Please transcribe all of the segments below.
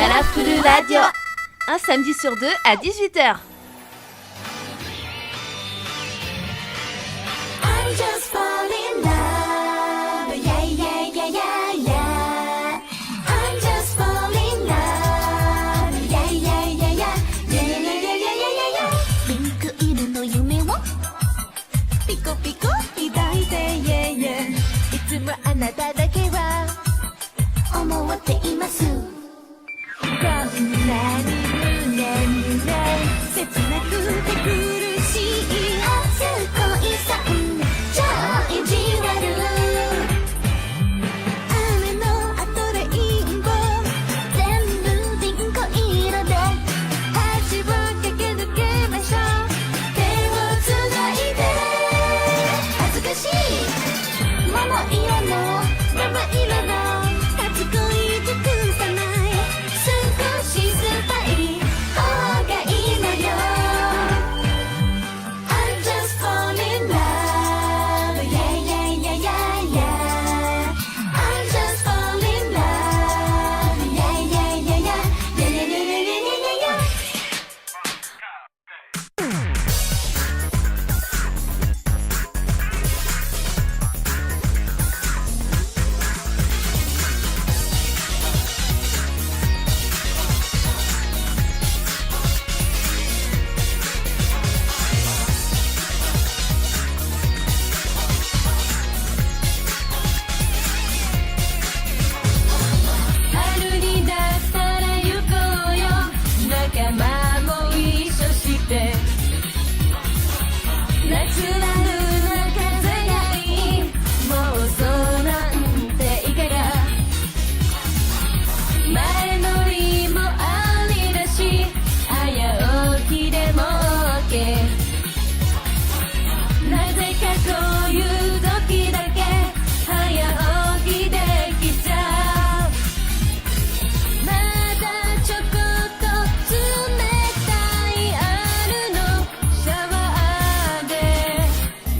Colorful Radio. Un samedi sur deux à 18h. I just fall in love. Yeah, yeah, yeah, yeah, yeah. I just fall in love. Yeah, yeah, yeah, yeah. Yeah, yeah, yeah, yeah, yeah, yeah, yeah. ピンク色の夢をピコピコ抱いて Yeah, yeah. いつもあなただけは思っています。こんなに胸切なくて苦しい初恋さん超意地悪雨の後レインボー全部ピンク色で橋を駆け抜けましょう手をつないで恥ずかしい桃色の桃色の初恋尽くさない少し酸っぱい方がいいのよ I just fall in love Yeah, yeah, yeah, yeah, yeah I just fall in love Yeah, yeah, yeah, yeah Yeah, yeah, yeah, yeah, yeah, yeah, yeah春にだったら行こうよ仲間も一緒して夏なるな風がいい妄想なんていかが前乗りもありだし早起きでも OK なぜかこういう時だけ早起きできちゃうまだちょこっと冷たいあるのシャワーで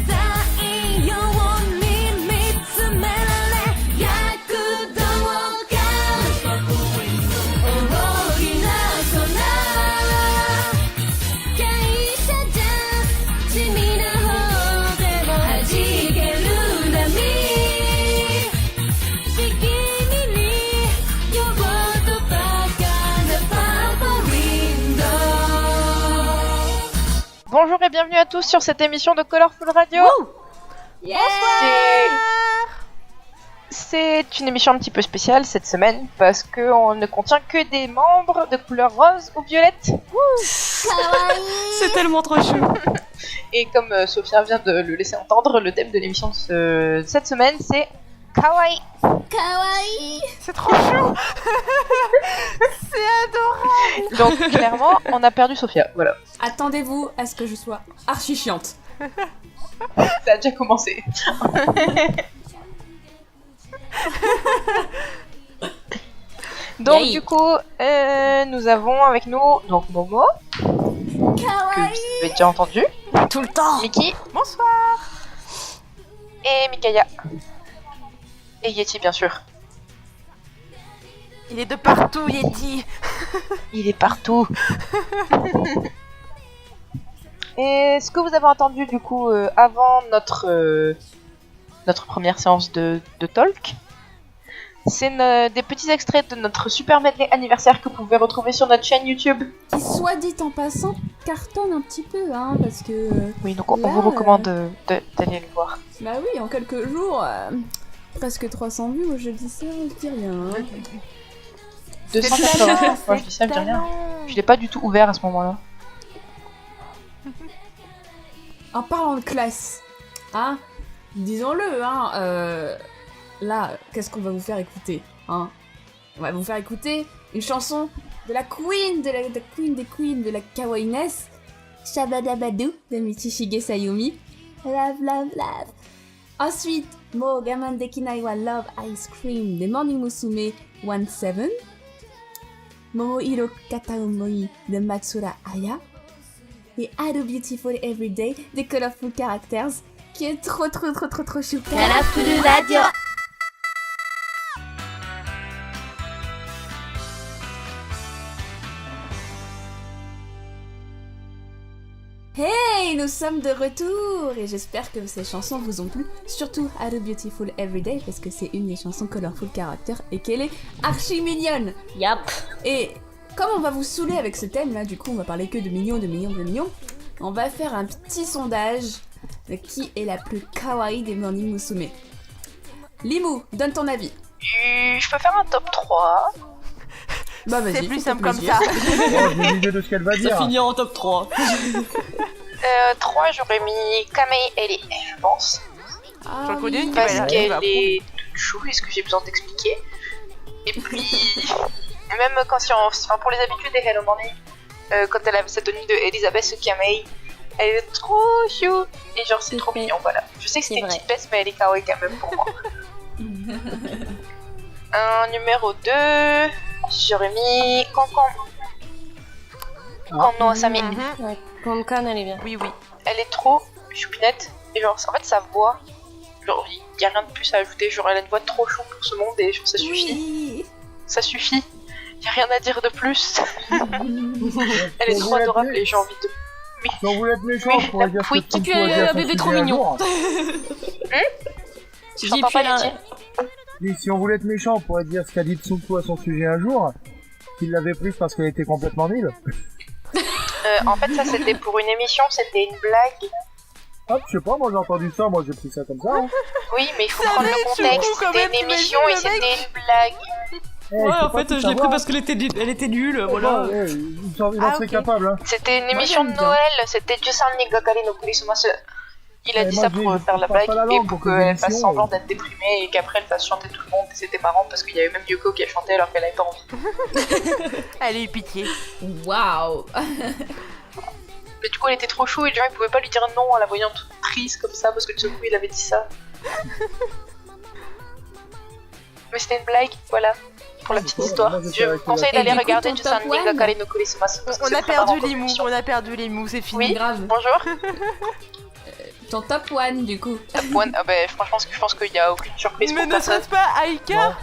太陽に見つめられ躍動感大きな空会社じゃ地味な方でも弾ける波しきりに夜ごとバカなパパウィンドウ Bonjour et bienvenue à tous sur cette émission de Colorful Radio. Yeah C'est une émission un petit peu spéciale cette semaine parce qu'on ne contient que des membres de couleur rose ou violette. C'est tellement trop chou. Et comme Sophia vient de le laisser entendre, le thème de l'émission de cette semaine c'est Kawaii. Kawaii C'est trop chou. C'est adorable. Donc clairement, on a perdu Sophia. Voilà, Attendez-vous à ce que je sois archi chiante. ça a déjà commencé. Donc Yay. du coup, nous avons avec nous donc Momo, que Kawaii vous avez déjà entendu, Tout le temps. Miki, bonsoir, et Mikaya, et Yeti bien sûr. Il est de partout, Yeti. Il est partout. Et ce que vous avez entendu du coup avant notre première séance de talk, c'est des petits extraits de notre super medley anniversaire que vous pouvez retrouver sur notre chaîne YouTube. Qui, soit dit en passant, cartonne un petit peu, hein, parce que... Oui, donc on Là, vous recommande d'aller le voir. Bah oui, en quelques jours, presque 300 vues, moi je dis ça, je dis rien. Hein. 280, moi je dis ça, je dis rien. Je l'ai pas du tout ouvert à ce moment-là. En parlant de classe, hein, disons-le, hein, là, qu'est-ce qu'on va vous faire écouter, hein? On va vous faire écouter une chanson de la queen, de la queen des queens, de la kawaii-ness, Shabadabadoo de Michishige Sayumi. Love, love, love. Ensuite, Mo Gaman Dekinai wa Love Ice Cream de Morning Musume 17. Momohiro Kataomoi de Matsura Aya. Et I Do Beautiful Everyday de Colorful Characters, qui est trop chou. Colorful Radio. nous sommes de retour et j'espère que ces chansons vous ont plu, surtout How Beautiful Everyday parce que c'est une des chansons Colorful Character et qu'elle est archi mignonne. Yap. Et comme on va vous saouler avec ce thème là, du coup on va parler que de mignons, de mignons, de mignons, on va faire un petit sondage de qui est la plus kawaii des Morning Musume. Limou, donne ton avis. Je peux faire un top 3. Bah vas-y. C'est plus fais-toi simple comme plaisir. ça. Oh, j'ai une idée de ce qu'elle va Ça dire. finit en top 3. 3, j'aurais mis Kamei Eri, je pense. Ah, J'en connais oui. une qui Parce va qu'elle est toute chou, est-ce que j'ai besoin d'expliquer? Et puis, même quand enfin, pour les habitués des Hello Morning, quand elle avait cette tenue de Elisabeth Kamei, elle est trop chou. Et genre, c'est trop mignon, voilà. Je sais que c'était une petite baisse, mais elle est kawaii quand même pour moi. Un numéro 2, j'aurais mis Cancan. Cancan Asami. Kankan, elle est bien. Oui, oui. Elle est trop choupinette. Et genre, en fait, sa voix, genre, il y a rien de plus à ajouter. Genre, elle a une voix trop chou pour ce monde et genre, ça suffit. Oui. Ça suffit. Y a rien à dire de plus. Elle est trop adorable et j'ai envie de. Si on voulait être méchant, on pourrait dire Oui, que tu es un bébé trop mignon. Je t'entends pas, Letty. Oui, si on voulait être méchant, on pourrait dire ce qu'a dit Tsuko à son sujet un jour, qu'il l'avait prise parce qu'elle était complètement nulle. En fait, ça c'était pour une émission, c'était une blague. Hop, je sais pas, moi j'ai entendu ça, moi j'ai pris ça comme ça. Hein. Oui, mais il faut Ça prendre va le être contexte. chelou, quand C'était même, une émission et t'imagines, le c'était mec une blague. Eh, Ouais, je en peux pas fait, tout je l'ai pris savoir. parce qu'elle était nulle, voilà. Ouais, il en Ah, serait ok. capable, hein. C'était une Moi, émission de j'aime bien. Noël, c'était Jusan Nigakari no Kurisumase. Il a Ouais, dit moi, ça pour faire la je parle blague pas la et langue pour pour les qu'elle fasse émissions, semblant d'être déprimée et qu'après elle fasse chanter tout le monde. Et c'était marrant parce qu'il y avait même Yuko qui a chanté alors qu'elle avait pas envie. Elle a eu pitié. Waouh. Mais du coup, elle était trop chou et les gens ils pouvaient pas lui dire non en la voyant toute triste comme ça parce que Tsuku il avait dit ça. Mais c'était une blague, voilà. Pour la petite Moi, histoire. moi, j'étais Je avec vous conseille Et d'aller du coup, regarder ton Jusan top one Nigakari no Kurisumase. parce que On c'est a très perdu marrant comme les mous, émission. on a perdu les mous, c'est fini. Oui. Grave. Bonjour. Ton top one du coup. Top one. Ah bah, franchement, je pense qu'il y a aucune surprise Mais pour ne personne. serait-ce pas Aika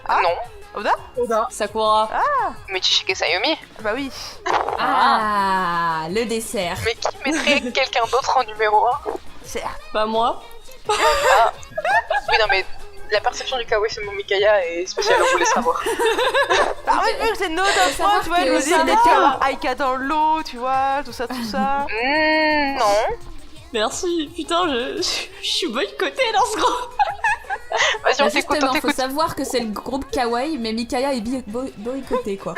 Non. Oda, Sakura. Mais Chishige Sayumi. Bah oui. Ah, le dessert. Mais qui mettrait quelqu'un d'autre en numéro 1? Pas moi. Oui, non, mais la perception du kawaii Sumo Mikaya est spéciale, on voulait savoir. Ah oui, vu que c'est notre Faut savoir fois, tu vois, elle que nous ça dit va. d'avoir Aika dans l'eau, tu vois, tout ça, tout ça. Non. Merci. Putain, je suis boycottée dans ce groupe. Vas-y, on Bah, t'écoute, justement, on faut t'écoute. savoir que c'est le groupe kawaii, mais Mikaya est boycottée quoi.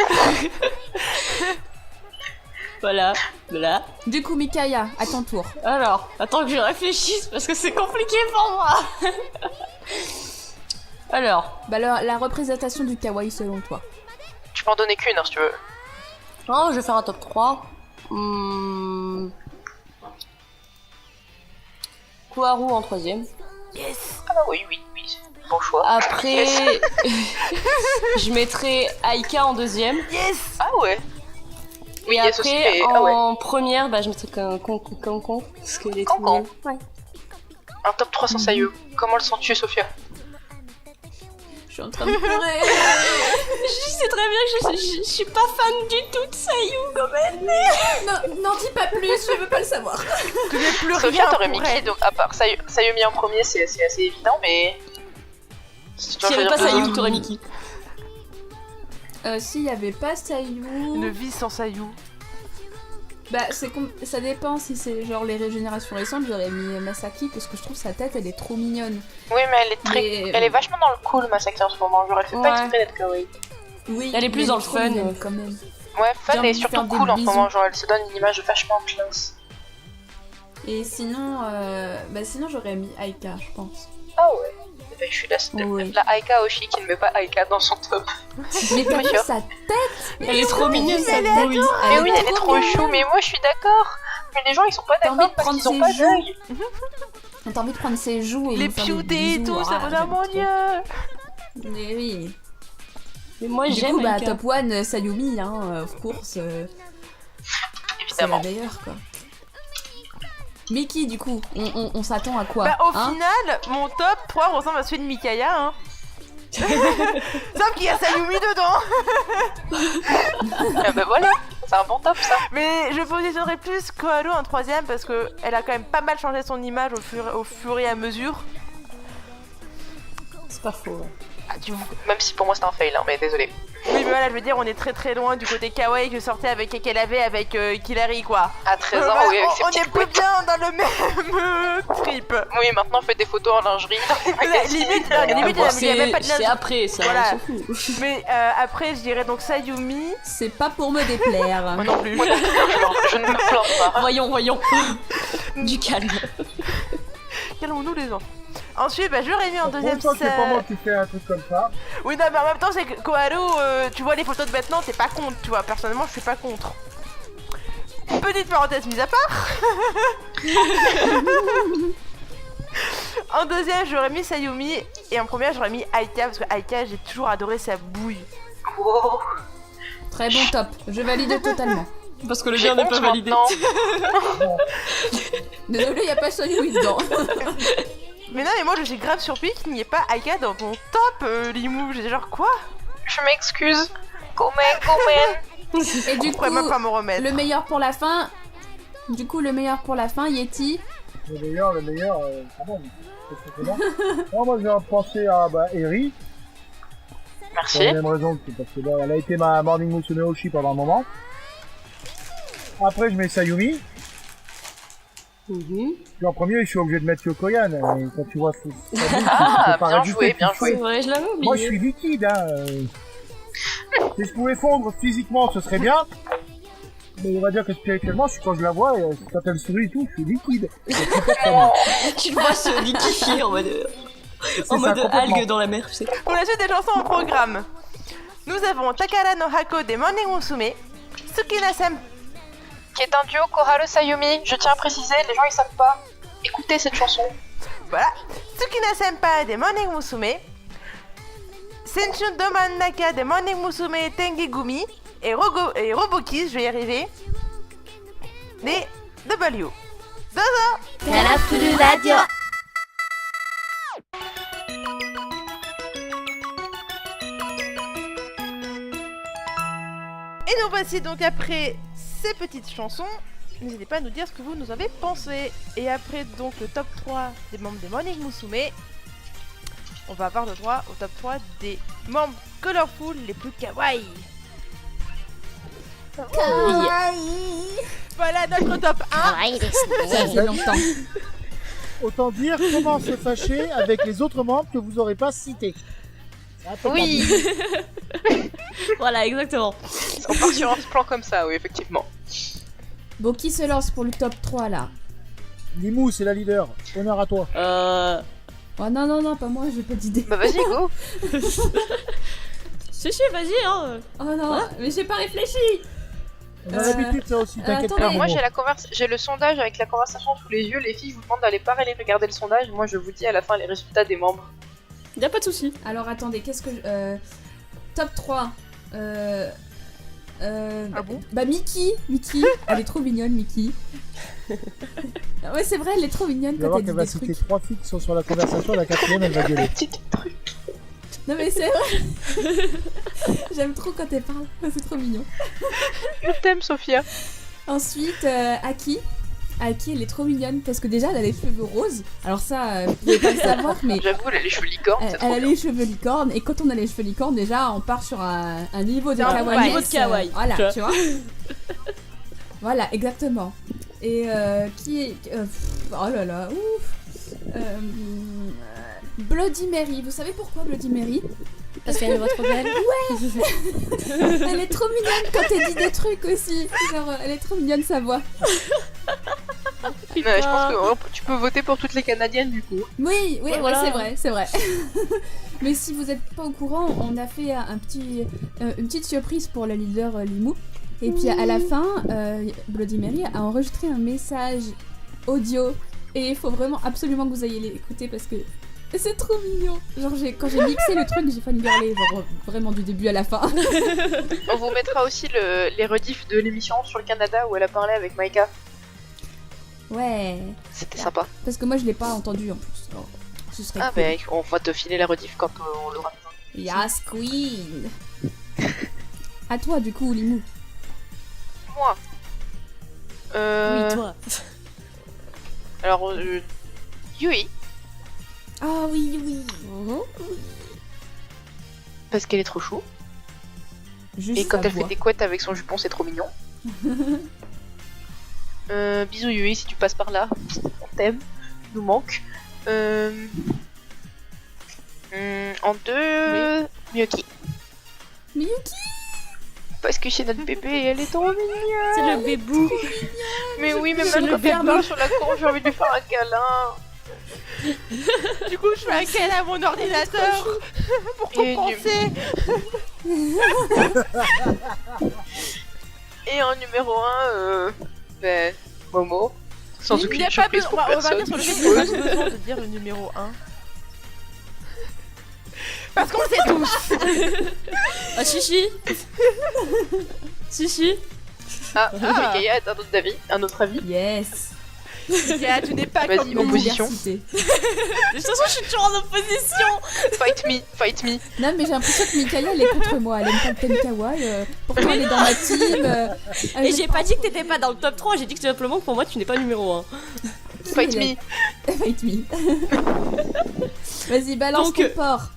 Voilà. Voilà. Du coup, Mikaya, à ton tour. Alors, attends que je réfléchisse parce que c'est compliqué pour moi. Alors, Bah, la représentation du kawaii selon toi. Tu peux en donner qu'une, hein, si tu veux. je vais faire un top 3. Kuharu en 3ème. Ah oui, oui, oui. Bon choix. Après, je mettrai Aika en 2ème. Yes. Ah ouais. Oui, Et yes après, aussi, mais... Ah ouais. en première, bah, je mettrai Cancan. Parce qu'elle est trop Cancan. mignonne. Ouais. Un top 300 Sayu. Comment le sens-tu, Sophia? Je suis en train de pleurer. Je sais très bien que je suis pas fan du tout de Sayu quand même. Non, dis pas plus, je veux pas le savoir. Tu n'es plus Sophia, rien t'aurais pour mis qui? elle. Donc, à part Sayumi en premier, c'est assez évident, mais... Si tu dois S'il y avait pas choisir Sayu, t'aurais mis qui? S'il y avait pas Sayu... Une vie sans Sayu. Bah, ça dépend si c'est genre les régénérations récentes, j'aurais mis Masaki parce que je trouve sa tête elle est trop mignonne. Oui, mais elle est très... Mais- Elle est vachement dans le cool, Masaki, en ce moment. Genre, elle fait pas Ouais. exprès d'être kawaii. Oui, Elle est plus mais dans le trop fun. mignonne, quand même. Ouais, fun J'ai envie et de surtout faire des cool en ce bisous. moment. Genre, elle se donne une image vachement classe. Et sinon, sinon j'aurais mis Aika, je pense. Ah ouais. Eh ben, je suis Oui. la Aika Oshi qui ne met pas Aika dans son top. Mais t'as vu sûr. sa tête? Elle est trop mignonne, sa sa tête. bouille. Mais oui, elle est trop mignonne. chou, mais moi je suis d'accord. Mais les gens ils sont pas T'as envie d'accord de parce prendre qu'ils ont ses pas joues. d'œil. T'as envie de prendre ses joues et Les lui faire des pioutés et bisous. tout, ça Ah, va j'aime mon trop. dieu. Mais oui. Mais moi Du j'aime coup, bah, Aika. top 1, Sayumi, hein, of course. C'est la Évidemment. meilleure, quoi. Mickey, du coup, on s'attend à quoi Bah au hein final, mon top 3 ressemble à celui de Mikaya, hein. Sauf qu'il y a Sayumi dedans. Ah bah voilà. C'est un bon top, ça. Mais je positionnerais plus Koharu en troisième parce que elle a quand même pas mal changé son image au fur et à mesure. C'est pas faux. Ouais. Ah, tu... Même si pour moi, c'est un fail, hein, mais désolé. Oui, mais voilà, je veux dire, on est très très loin du côté kawaii que sortait avec qu'elle avait avec Killary, quoi. À 13 ans, Voilà, oui, avec ses on petites est plus couettes. bien dans le même trip. Oui, maintenant, faites des photos en lingerie. Limite, il y a même pas de C'est linge. après, ça, Voilà. on s'en fout. Mais après, je dirais donc Sayumi. C'est pas pour me déplaire. Moi non plus. Je ne me plains pas. Voyons. Du calme. Calmons-nous les enfants. Ensuite, bah, j'aurais mis en deuxième Pour une fois que c'est pas moi scène. qui fais un truc comme ça. Oui, non, mais en même temps, c'est que Koharu, tu vois les photos de maintenant, t'es pas contre, tu vois. Personnellement, je suis pas contre. Petite parenthèse mise à part. En deuxième, j'aurais mis Sayumi. Et en première, j'aurais mis Aika. Parce que Aika, j'ai toujours adoré sa bouille. Wow. Très bon top. Je valide totalement. Parce que le J'ai bien n'est honte pas validé. maintenant. Désolé, y a pas Sayumi dedans. Mais non, mais moi, je suis grave surpris qu'il n'y ait pas Aika dans ton top, Limou. J'étais genre, quoi? Je m'excuse. Comment Et du Je coup, pourrais même pas me remettre. le meilleur pour la fin. Du coup, le meilleur pour la fin, Yeti. Le meilleur, quand même. C'est bon. Non, moi, j'ai pensé à Eri. Pour Merci. la même raison que parce que là, elle a été ma Morning Musume Oshi pendant un moment. Après, je mets Sayumi. Puis en premier, je suis obligé de mettre Yokoyan. Et quand tu vois Sayumi, tu Ah, peux pas bien rajouter, joué, bien tu joué. sais. Ouais, je l'avais oublié. Moi, je suis liquide, hein. Si je pouvais fondre physiquement, ce serait bien. Mais on va dire que spirituellement, quand je la vois, quand elle sourit et tout, je suis liquide. Tu le vois se liquéfier en mode ça, complètement. algue dans la mer, tu sais. Pour la suite des chansons au programme, nous avons Takara no Hako des Morning Musume, Tsukina-sen. Qui est un duo Koharu Sayumi. Je tiens à préciser, les gens ils savent pas. Écoutez cette chanson. Voilà. Tsukina Senpai des Morning Musume. Senshun Doman Naka des Morning Musume Tengigumi. Et Robokis, je vais y arriver. Des W. Dozo. カラフルラジオ Et nous voici donc après ces petites chansons. N'hésitez pas à nous dire ce que vous nous avez pensé. Et après donc le top 3 des membres des Morning Musume, on va avoir le droit au top 3 des membres colorful les plus kawaii. Voilà notre top 1. Ça fait longtemps. Autant dire comment se fâcher avec les autres membres que vous aurez pas cités. C'est un peu Oui. Voilà, exactement. On part sur un plan comme ça, oui, effectivement. Bon, qui se lance pour le top 3 là? Limou, c'est la leader. Honneur à toi. Oh non, pas moi, j'ai pas d'idée. Bah vas-y, go. Si, vas-y, hein. Oh non, mais j'ai pas réfléchi. On a l'habitude ça aussi, t'inquiète attendez. pas. Alors moi Momo. j'ai le sondage avec la conversation sous les yeux. Les filles, je vous demande d'aller pas aller regarder le sondage. Moi je vous dis à la fin les résultats des membres. Y'a pas de soucis. Alors attendez, qu'est-ce que top 3 Ah bon bah Mickey, elle est trop mignonne Mickey. Ouais c'est vrai, elle est trop mignonne Tu vas quand voir elle qu'elle dit va des citer trucs. 3 filles qui sont sur la conversation, la quatrième elle va gueuler. Petit truc. Non mais c'est vrai. J'aime trop quand elle parle, c'est trop mignon. Je t'aime, Sophia. Ensuite Aki, elle est trop mignonne parce que déjà elle a les cheveux roses. Alors ça, vous pouvez pas le savoir mais J'avoue, elle a les cheveux licornes, c'est elle trop a bien. les cheveux licornes et quand on a les cheveux licornes déjà on part sur un niveau de C'est un kawaii. niveau de kawaii. Voilà, tu vois. Voilà, exactement. Et qui est... oh là là, ouf. Bloody Mary, vous savez pourquoi Bloody Mary? Parce qu'elle est votre belle. Elle est trop mignonne quand elle dit des trucs aussi. Genre, elle est trop mignonne sa voix. Je pense que tu peux voter pour toutes les Canadiennes du coup. Oui, Ouais, voilà. c'est vrai. Mais si vous êtes pas au courant, on a fait une petite surprise pour la leader Limou. Et puis à la fin, Bloody Mary a enregistré un message audio. Et il faut vraiment absolument que vous ayez l'écouter parce que c'est trop mignon. Genre quand j'ai mixé le truc, j'ai failli hurler, genre vraiment du début à la fin. On vous mettra aussi les rediffs de l'émission sur le Canada où elle a parlé avec Maïka. Ouais. C'était sympa. Parce que moi je l'ai pas entendu en plus. Alors, ce serait Ah cool. bah on va te filer la rediff quand on l'aura besoin. Yes, Queen. À toi du coup, Limou. moi. Oui, toi. Alors, Yui, Ah oui, oui. Mhm. parce qu'elle est trop chou. Juste Et quand sa elle fait voix. des couettes avec son jupon, c'est trop mignon. Bisous Yui, si tu passes par là, on t'aime, tu nous manques. En deux, Miyuki. Miyuki. Parce que c'est notre bébé et elle est trop mignonne. C'est le bébou. Mais oui, mais C'est même le quand elle verbe. dort sur la cour, j'ai envie de lui faire un câlin. Du coup, je fais un câlin à mon ordinateur pour Et compenser. Et en numéro 1, ben, Momo. Sans Il aucune n'y a pas surprise besoin, pour on va personne. dire sur le je fait qu'il n'y a pas suppose. besoin de dire le numéro 1. Parce qu'on le sait tous. Ah, chichi. Chichi. Ah, Mikaya a un autre avis. Yes. Mika, tu n'es pas Vas-y, comme mon nous. position. Diversité. De toute façon, je suis toujours en opposition. Fight me, fight me. Non, mais j'ai l'impression que Mikaya, elle est contre moi. Elle aime pas le thème kawaii. Pourtant, elle est dans ma team. Et j'ai pas dit que t'étais pas dans le top 3, j'ai dit que tout simplement que pour moi, tu n'es pas numéro 1. Fight me. Fight me. Vas-y, balance Donc, ton porc.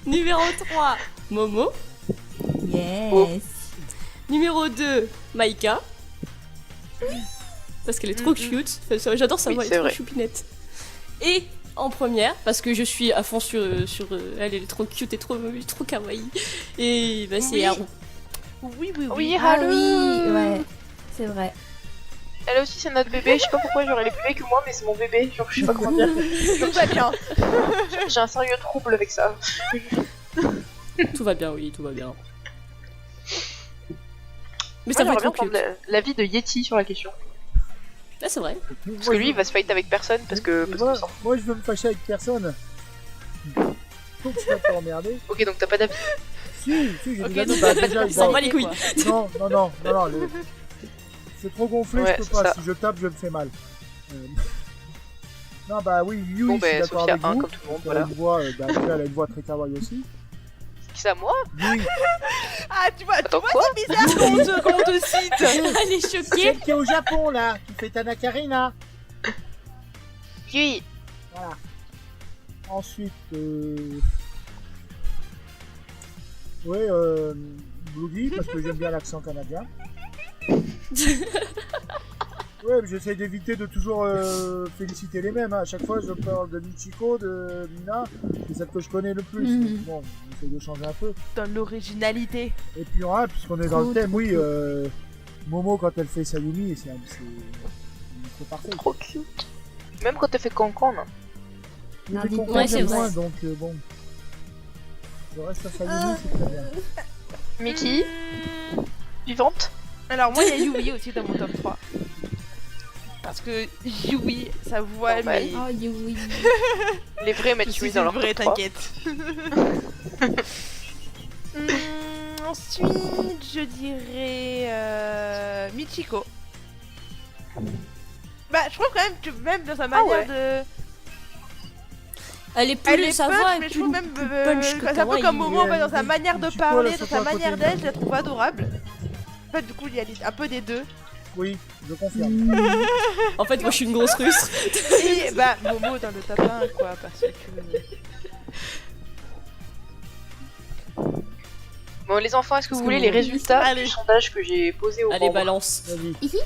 Numéro 3, Momo. Yes. Numéro 2, Maïka. Parce qu'elle est trop cute. Enfin, j'adore sa Oui, voix, elle c'est est trop vrai. choupinette. Et en première, parce que je suis à fond sur elle est trop cute et trop kawaii. Et bah, c'est Oui. Haru. Oui, oui, oui. Oui, Ah Haru. oui, ouais. C'est vrai. Elle aussi, c'est notre bébé. Je sais pas pourquoi j'aurais les bébés que moi, mais c'est mon bébé. Genre, je sais pas comment dire. Tout va bien. J'ai un sérieux trouble avec ça. Tout va bien, oui, tout va bien. Mais Moi, ça va j'aimerais bien être trop prendre cute. l'avis de Yeti sur la question. Ah, c'est vrai. Parce que lui, il va se fight avec personne parce que. Moi, je veux me fâcher avec personne. Donc, je vais pas emmerder. Ok, donc t'as pas d'avis. Si, j'ai Ok, des amis. donc Bah, déjà, il s'en bon, bat les couilles. non, c'est trop gonflé, Ouais, je peux c'est pas. ça. Si je tape, je me fais mal. Non, bah oui, Yui, Bon, je suis ben, d'accord Sophia avec 1 vous. comme tout le monde, Elle a voilà. une voix, déjà, elle a une voix très kawaii aussi. Qui ça, moi Yui, Ah, tu vois, Attends, quoi c'est bizarre qu'on te cite. Elle est choquée. celle qui est au Japon, là, qui fait Tanakarina. Yui. Voilà. Ensuite, ouais, Bluey, parce que j'aime bien l'accent canadien. Ouais, mais j'essaie d'éviter de toujours féliciter les mêmes. Hein. À chaque fois, je parle de Michiko, de Mina, c'est celle que je connais le plus. Mhm. Donc, bon, j'essaie de changer un peu. Dans l'originalité. Et puis, en un, puisqu'on est dans le Cool, thème, trop oui, cool. Momo, quand elle fait Sayumi, c'est parfait. Trop cute. Même quand t'as fait Cancan, non Non, Les dis- Concans, ouais, c'est j'aime vrai. moins, donc bon. Le reste à Sayumi, c'est très bien. Mickey Vivante. Alors, moi, il y a Yui aussi dans mon top 3. Parce que Yui, sa voix, Normal. mais. Oh, Yui. Les vrais Je mettent suis Yui dans leur vraie, top 3. t'inquiète. Ensuite, je dirais Michiko. Bah, je trouve quand même que même dans sa manière ouais. de. Elle est plus Elle est sa punch, voix est mais je plus trouve même punch que c'est un peu kawaii. comme Momo, en fait, dans sa manière de Michiko, parler, elle dans saute sa à côté manière de d'être, moi. je la trouve adorable. En fait, du coup, il y a un peu des deux. Oui, je confirme. En fait, moi je suis une grosse rustre. Et bah, Momo dans le top 1, quoi, parce que. Bon, les enfants, est-ce que vous Parce que voulez bon, les résultats allez. du sondage que j'ai posé au Allez, membres balance. Vas-y.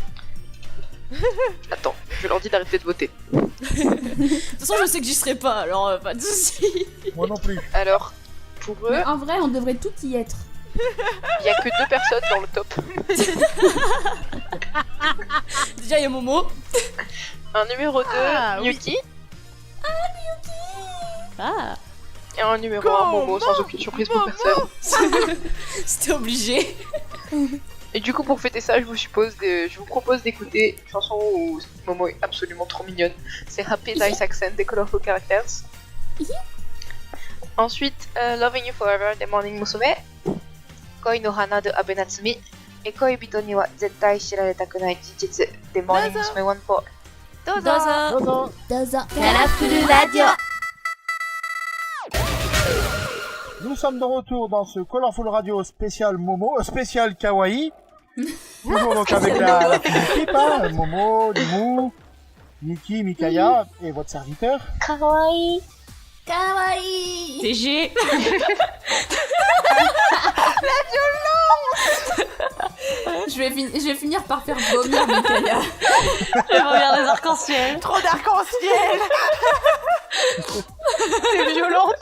Attends, je leur dis d'arrêter de voter. De toute façon, je sais que j'y serai pas, alors pas de soucis. Moi non plus. Alors, pour eux, Mais en vrai, on devrait tout y être. il y a que 2 personnes dans le top. Déjà, il y a Momo. Un numéro 2, Ah, oui. Miyuki. Ah, Et un numéro 1, Momo, sans aucune surprise pour personne. c'était obligé. Et du coup, pour fêter ça, je vous propose d'écouter une chanson où Momo est absolument trop mignonne. C'est Happy Nice Accent des Colorful Characters. Ensuite, Loving You Forever des Morning Musume. Koi no Hana de Abe Natsumi. Et Koibito ni wa zettai shiraretakunai jijitsu des Morning Musume 1-4. Dozo. Dozo. Dozo. Dozo. カラフルラジオ Nous sommes de retour dans ce Colorful Radio spécial Momo, spécial Kawaii. Toujours donc avec la petite équipe, hein, Momo, Limu, Miki, Mikaya et votre serviteur. Kawaii. Kawaii. TG. Je vais finir par faire vomir Mikaya. Je vais regarder les arcs-en-ciel. Trop d'arc-en-ciel. C'est violente.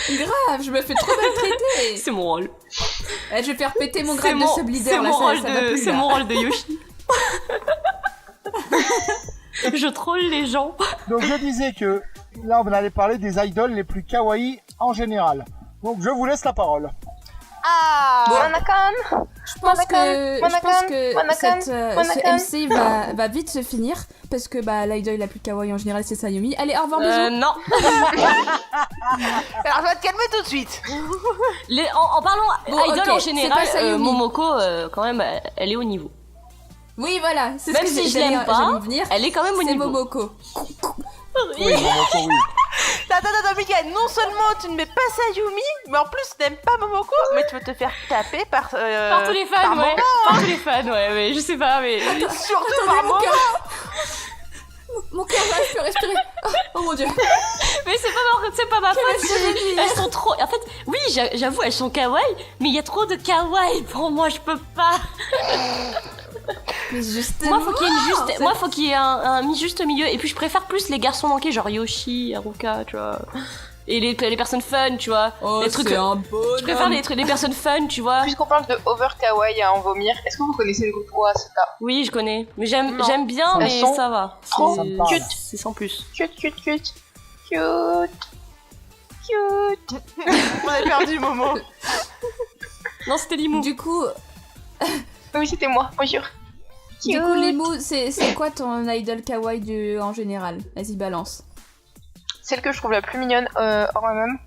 Grave, je me fais trop maltraiter. C'est mon rôle. Je vais faire péter mon grade de sub leader. C'est là, mon ça rôle va de, plus, c'est là. mon rôle de Yoshi. Je troll les gens. Donc je disais que là on allait parler des idoles les plus kawaii en général. Donc je vous laisse la parole. Ah. Manakan. Je pense que Manakan, ce MC va vite se finir parce que l'idole la plus kawaii en général c'est Sayumi. Allez, au revoir, bisous. Non. Alors je vais te calmer tout de suite. En parlant Bon, idol ok, en c'est général, pas Sayumi. Momoko, quand même, elle est au niveau. Oui, voilà, c'est Même ce que si je j'allais l'aime pas, venir. elle est quand même au C'est niveau. Momoko. Oui, Momoko, oui. Attends, Mika, non seulement tu ne mets pas Sayumi, mais en plus tu n'aimes pas Momoko, mais tu veux te faire taper par... Par tous les fans, par ouais. moment. Par tous les fans, ouais, mais je sais pas, mais. Surtout par Mon moment. cœur. Mon cœur va, je peux respirer. Oh mon dieu. Mais c'est pas ma faute. Elles sont trop. En fait, oui, j'avoue, elles sont kawaii, mais il y a trop de kawaii pour moi, je peux pas. Mais justement. Moi, faut qu'il y ait un juste milieu. Et puis, je préfère plus les garçons manqués, genre Yoshi, Haruka, tu vois. Et les personnes fun, tu vois. Oh, les trucs. c'est un bonhomme. Je préfère les personnes fun, tu vois. Puisqu'on parle de over kawaii à en vomir, est-ce que vous connaissez le groupe Oasuka? Oui, je connais. Mais j'aime Non. bien, Elles mais sont ça va. trop Ça me parle. cute. C'est sans plus. Cute. On a perdu Momo. Non, c'était Limou. Du coup, Oui, c'était moi, bonjour. Limu, c'est quoi ton idol kawaii en général? Vas-y, balance. Celle que je trouve la plus mignonne hors moi-même.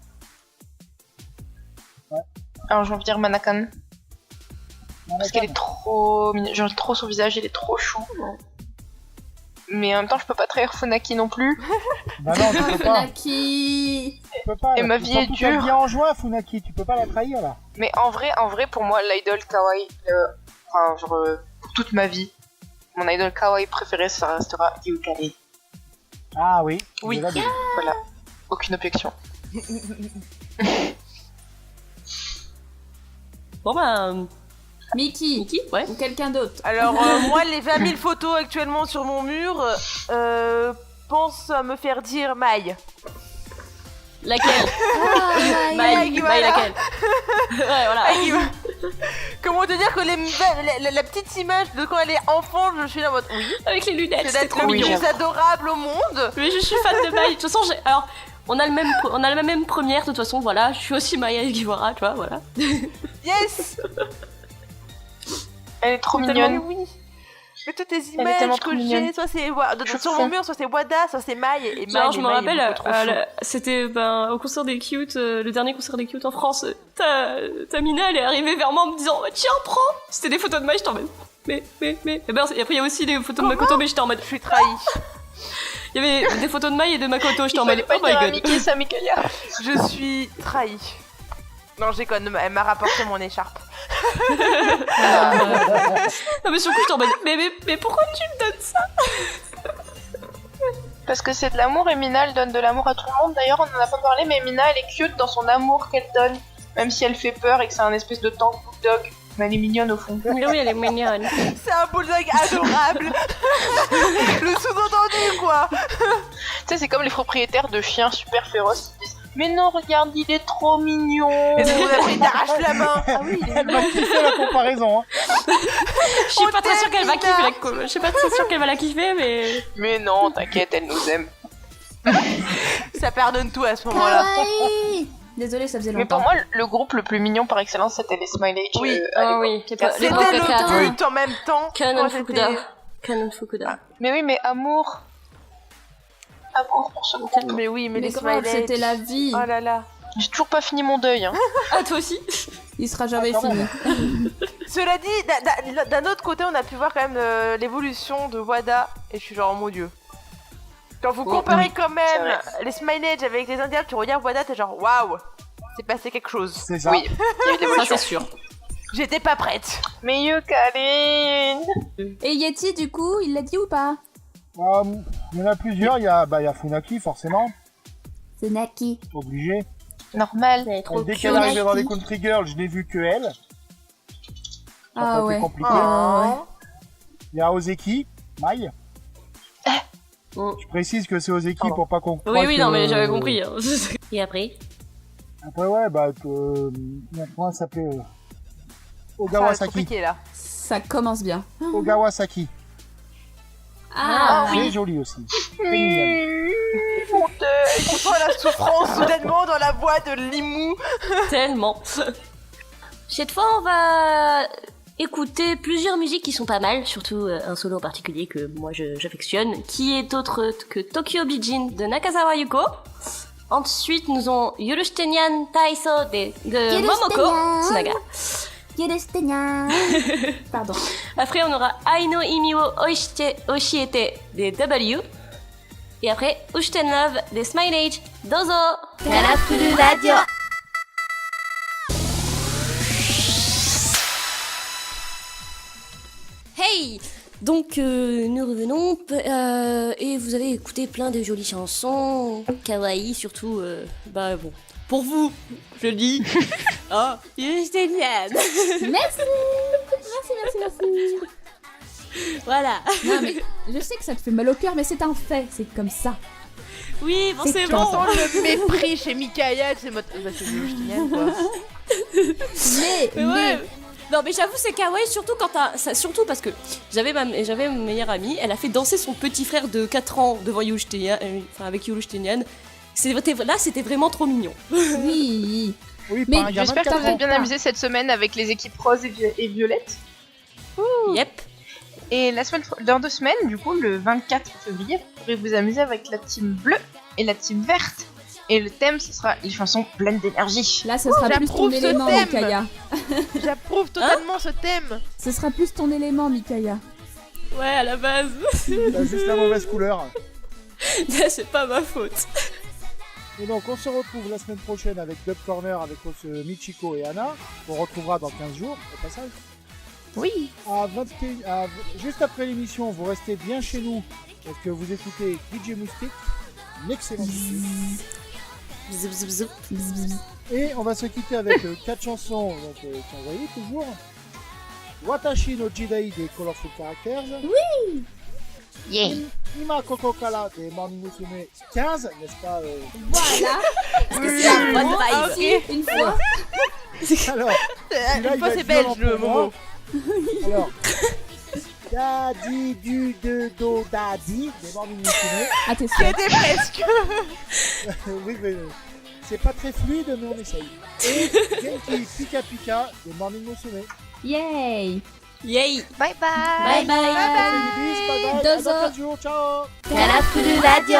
Ouais. Alors je vais dire Manakan. Parce qu'elle est trop mignonne. Genre trop son visage, il est trop chou. Mais en même temps, je peux pas trahir Funaki non plus. Bah non, tu peux pas. Funaki. Tu peux pas. Et là. ma vie est Surtout qu'elle dure. vient en juin, Funaki. Tu peux pas la trahir là. Mais en vrai, pour moi, l'idol kawaii, pour toute ma vie, mon idol kawaii préféré, ça restera Yukari. Ah oui. Oui. je l'ai dit. Voilà. Aucune objection. Bon, bah. Miki. Ouais. Ou quelqu'un d'autre. Alors moi, les 20 000 photos actuellement sur mon mur, pense à me faire dire Maï. Laquelle Ah, Maï, voilà. laquelle Ouais, voilà. Comment te dire que la petite image de quand elle est enfant, je suis là en mode oui, Avec les lunettes, c'est c'était d'être trop le mignon. plus adorable au monde. Mais je suis fan de Maï. De toute façon, alors, on a la même première, de toute façon, voilà. Je suis aussi Maya Giwara, tu vois, voilà. Yes. Elle est trop Tellement mignonne. oui. Mais toutes les est tellement images trop que j'ai, mignonne. soit c'est Je sur fonds. mon mur, soit c'est Wada, soit c'est Maï et Maï. Genre, je et me Maï est rappelle, beaucoup trop chou. c'était au concert des Cute, le dernier concert des Cute en France. Tamina, elle est arrivée vers moi en me disant tiens, prends. C'était des photos de Maï, j'étais en mode. Mais. Et après, il y a aussi des photos de Makoto, mais j'étais en mode. Je suis trahie. Il y avait des photos de Maï et de Makoto, j'étais en mode. Il fallait Oh pas my dire à god. Mickey ça, Mikaya. Je suis trahie. Non, je déconne, elle m'a rapporté mon écharpe. Non, mais sur le coup, j'étais en mode. Mais pourquoi tu me donnes ça? Parce que c'est de l'amour et Mina, elle donne de l'amour à tout le monde. D'ailleurs, on en a pas parlé, mais Mina, elle est cute dans son amour qu'elle donne. Même si elle fait peur et que c'est un espèce de tank bulldog. Mais elle est mignonne au fond. Mais oui, elle est mignonne. C'est un bulldog adorable. Le sous-entendu, quoi. Tu sais, c'est comme les propriétaires de chiens super féroces qui disent mais non, regarde, il est trop mignon. Et donc, après, il t'arrache la main. Ah oui, il est Elle va kiffer la comparaison. Hein. Je suis pas très sûre qu'elle va Tina. kiffer. Je suis pas très sûre qu'elle va la kiffer, mais. Mais non, t'inquiète, elle nous aime. Ça pardonne tout à ce moment-là. Kawaii. Désolée, ça faisait Mais pour longtemps. moi, le groupe le plus mignon par excellence, c'était les Smile Age. Oui. Ah oui, C'était les le Bokaka. but en même temps. Canon quand Fukuda. j'étais- Canon Fukuda. Mais oui, mais amour. Amour pour ce groupe. Mais oui, mais Mais les grave, Smile c'était Age. la vie. Oh là là. J'ai toujours pas fini mon deuil. Hein. Ah, toi aussi? Il sera jamais quand fini. Cela dit, d'un autre côté, on a pu voir quand même l'évolution de Wada. Et je suis genre, oh mon dieu. Quand vous comparez quand c'est même vrai. les Smile Age avec les Indiens, tu regardes Wada, t'es genre, waouh. s'est passé quelque chose. C'est ça. Oui, il y a eu des Ça, émotions. c'est sûr. J'étais pas prête. Mais Yukaline. Et Yeti, du coup, il l'a dit ou pas? Il y en a plusieurs. Il y a Funaki, forcément. C'est Naki. Obligé. Normal. Dès qu'elle arrivait dans les Country Girls, je n'ai vu que elle. Ça Ah a été ouais. compliqué. Ouais. Il y a Ozeki, Mai. Je précise que c'est Ozeki pour pas qu'on croie Oui, que- non, mais j'avais compris. hein. Et après? Après, ouais, comment ça s'appelait Ça va être Ogawasaki. compliqué là. Ça commence bien. Ogawasaki. Ah, C'est joli aussi. C'est mignon. On sent la souffrance soudainement dans la voix de Limou. Tellement. Cette fois, on va écouter plusieurs musiques qui sont pas mal, surtout un solo en particulier que moi j'affectionne, qui est autre que Tokyo Bijin de Nakazawa Yuko. Ensuite, nous avons Yurushitenyan Taiso de Momoko Tsunaga. pardon. Après, on aura Aino Imi wo Oshiete de W. Et après, Ushten Love de Smile Age. Dozo! Karafuru Radio. Hey! Donc, nous revenons, et vous avez écouté plein de jolies chansons, kawaii surtout, bah bon, pour vous, je le dis. Oh, Yurushitenyan. Merci. Voilà. Non, mais je sais que ça te fait mal au cœur, mais c'est un fait. C'est comme ça. Oui, bon, c'est On bon. sent le mépris chez Mikaïa, c'est mode. Bah, c'est le Justinienne, quoi. Mais, Ouais. Non mais j'avoue c'est kawaii surtout quand surtout parce que j'avais ma meilleure amie, elle a fait danser son petit frère de 4 ans devant avec Yurushitenyan. Là c'était vraiment trop mignon. oui. Oui, Mais par un gamin de J'espère que 4 vous êtes ans. bien amusés cette semaine avec les équipes rose et violette. Yep. Et dans 2 semaines, du coup, le 24 février, vous pourrez vous amuser avec la team bleue et la team verte. Et le thème, ce sera les chansons pleines d'énergie. Là, ce sera plus ton j'approuve ce élément, thème. Mikaya. J'approuve totalement ce thème. Ce sera plus ton élément, Mikaya. Ouais à la base. T'as juste la mauvaise couleur. C'est pas ma faute. Et donc, on se retrouve la semaine prochaine avec Dub Corner, avec Michiko et Anna. On retrouvera dans 15 jours, au passage. Oui. Juste après l'émission, vous restez bien chez nous, parce que vous écoutez DJ Moustique, une excellente musique. Zoup, zoup, zoup. Et on va se quitter avec 4 chansons, donc envoyées toujours. Watashi no Jidai des Colorful Characters. Oui. Yeah. Ima Kokokala des Morning Musume 15, n'est-ce pas Voilà. Bonne vibe. Une fois. Alors, celui-là, Une il fois, va c'est être violent belge, le pour moi. Momo. Alors, Dadi du de do Dadi des Morning Musume. Ah, t'es sûr. C'était presque. Oui, mais c'est pas très fluide, mais on essaye. Et Genki Pika Pika des Morning Musume. Yay. Yay. Bye bye. Bye bye. Bye bye. À dans Dozo. 15 jours, ciao. Karafuru Radio.